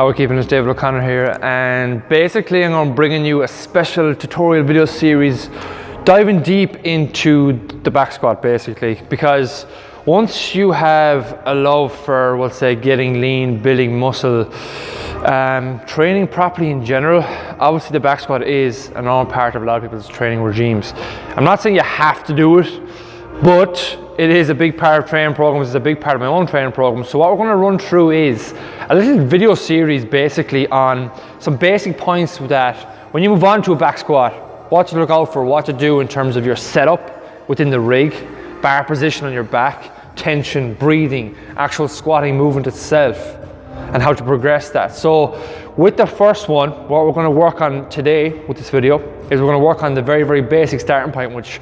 How we're keeping, it's David O'Connor here, and basically I'm bringing you a special tutorial video series diving deep into the back squat basically, because once you have a love for, we'll say, getting lean, building muscle, training properly in general, obviously the back squat is an all part of a lot of people's training regimes. I'm not saying you have to do it, but it is a big part of training programs. It's a big part of my own training program. So what we're going to run through is a little video series basically on some basic points that when you move on to a back squat, what to look out for, what to do in terms of your setup within the rig, bar position on your back, tension, breathing, actual squatting movement itself, and how to progress that. So with the first one, what we're going to work on today with this video is we're going to work on the very, very basic starting point, which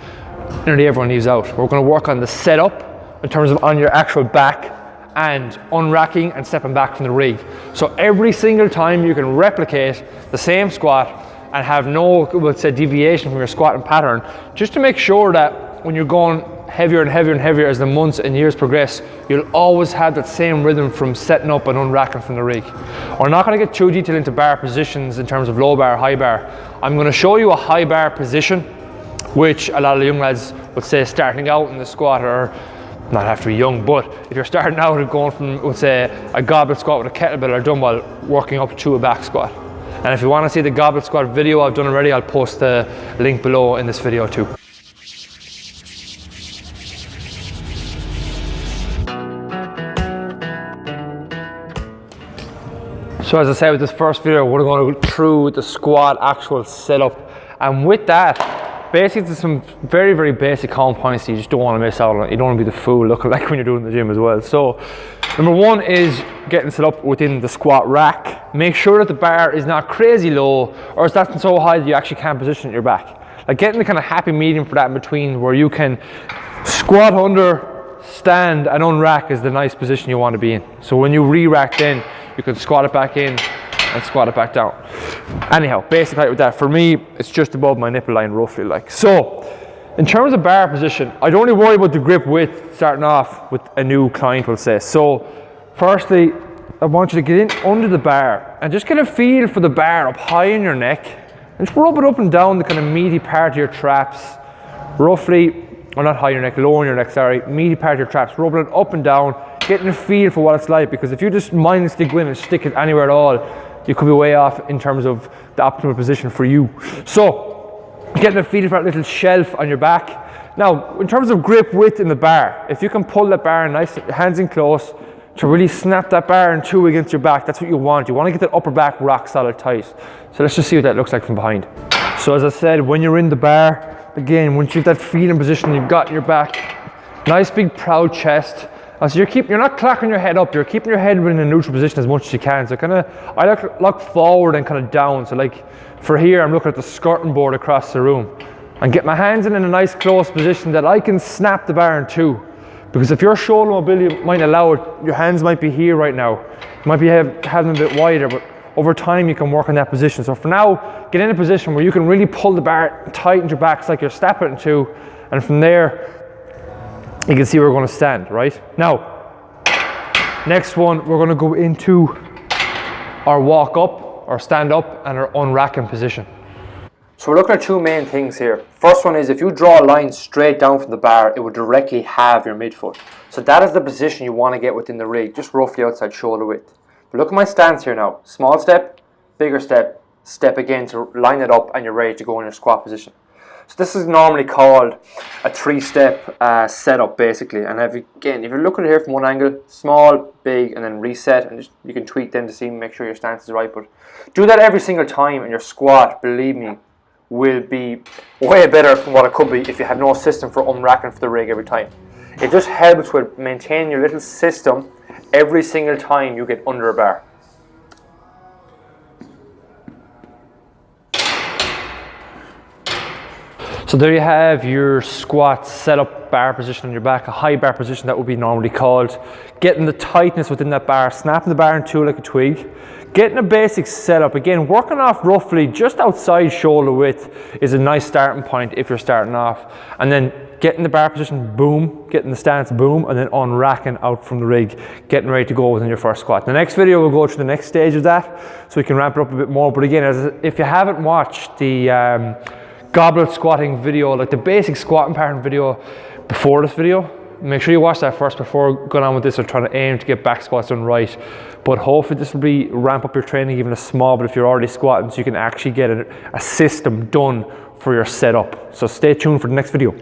nearly everyone leaves out. We're going to work on the setup in terms of on your actual back and unracking and stepping back from the rig. So every single time you can replicate the same squat and have no, let's say, deviation from your squatting pattern, just to make sure that when you're going heavier and heavier and heavier as the months and years progress, you'll always have that same rhythm from setting up and unracking from the rig. We're not going to get too detailed into bar positions in terms of low bar, high bar. I'm going to show you a high bar position, which a lot of the young lads would say starting out in the squat, or not have to be young, but if you're starting out and going from, let's say, a goblet squat with a kettlebell or dumbbell working up to a back squat. And if you want to see the goblet squat video I've done already, I'll post the link below in this video too. So as I said with this first video, we're going to go through the squat actual setup, and with that, basically there's some very, very basic common points that you just don't want to miss out on. You don't want to be the fool looking like when you're doing the gym as well. So number one is getting set up within the squat rack. Make sure that the bar is not crazy low, or it's not so high that you actually can't position your back. Like getting the kind of happy medium for that in between, where you can squat under, stand and unrack is the nice position you want to be in. So when you re-rack, then you can squat it back in and squat it back down. Anyhow, basic height with that, for me, it's just above my nipple line roughly. Like, so in terms of bar position, I don't really worry about the grip width starting off with a new client, will say. So firstly, I want you to get in under the bar and just get a feel for the bar up high in your neck, and just rub it up and down the kind of meaty part of your traps, roughly, or not high in your neck, low in your neck, sorry, meaty part of your traps, rubbing it up and down, getting a feel for what it's like, because if you just mindlessly go in and stick it anywhere at all, you could be way off in terms of the optimal position for you. So getting a feel for that little shelf on your back. Now, in terms of grip width in the bar, if you can pull that bar nice, hands in close, to really snap that bar in two against your back, that's what you want. You want to get that upper back rock solid tight. So let's just see what that looks like from behind. So as I said, when you're in the bar, again, once you have that feeling position you've got in your back, nice big proud chest. So you're not clacking your head up, you're keeping your head in a neutral position as much as you can. So kind of, I look forward and kind of down. So like for here, I'm looking at the skirting board across the room and get my hands in a nice close position that I can snap the bar in two. Because if your shoulder mobility might allow it, your hands might be here right now. You might be having them a bit wider, but over time you can work on that position. So for now, get in a position where you can really pull the bar tight into your back. It's like you're snapping it in two, and from there, you can see where we're going to stand, right? Now, next one, we're going to go into our walk up, our stand up, and our unracking position. So we're looking at two main things here. First one is if you draw a line straight down from the bar, it would directly have your midfoot. So that is the position you want to get within the rig, just roughly outside shoulder width. But look at my stance here now. Small step, bigger step, step again to line it up, and you're ready to go in your squat position. So this is normally called a three-step setup basically. And if you're looking at it here from one angle, small, big, and then reset, and you can tweak them to see, make sure your stance is right. But do that every single time, and your squat, believe me, will be way better than what it could be if you have no system for unracking for the rig every time. It just helps with maintaining your little system every single time you get under a bar. So there you have your squat setup, bar position on your back, a high bar position that would be normally called. Getting the tightness within that bar, snapping the bar in two like a twig. Getting a basic setup, again, working off roughly just outside shoulder width is a nice starting point if you're starting off. And then getting the bar position, boom, getting the stance, boom, and then unracking out from the rig, getting ready to go within your first squat. The next video we'll go through the next stage of that, so we can ramp it up a bit more. But again, if you haven't watched the goblet squatting video, like the basic squatting pattern video before this video, make sure you watch that first before going on with this or trying to aim to get back squats done right. But hopefully this will be ramp up your training even a small bit if you're already squatting, so you can actually get a system done for your setup. So stay tuned for the next video.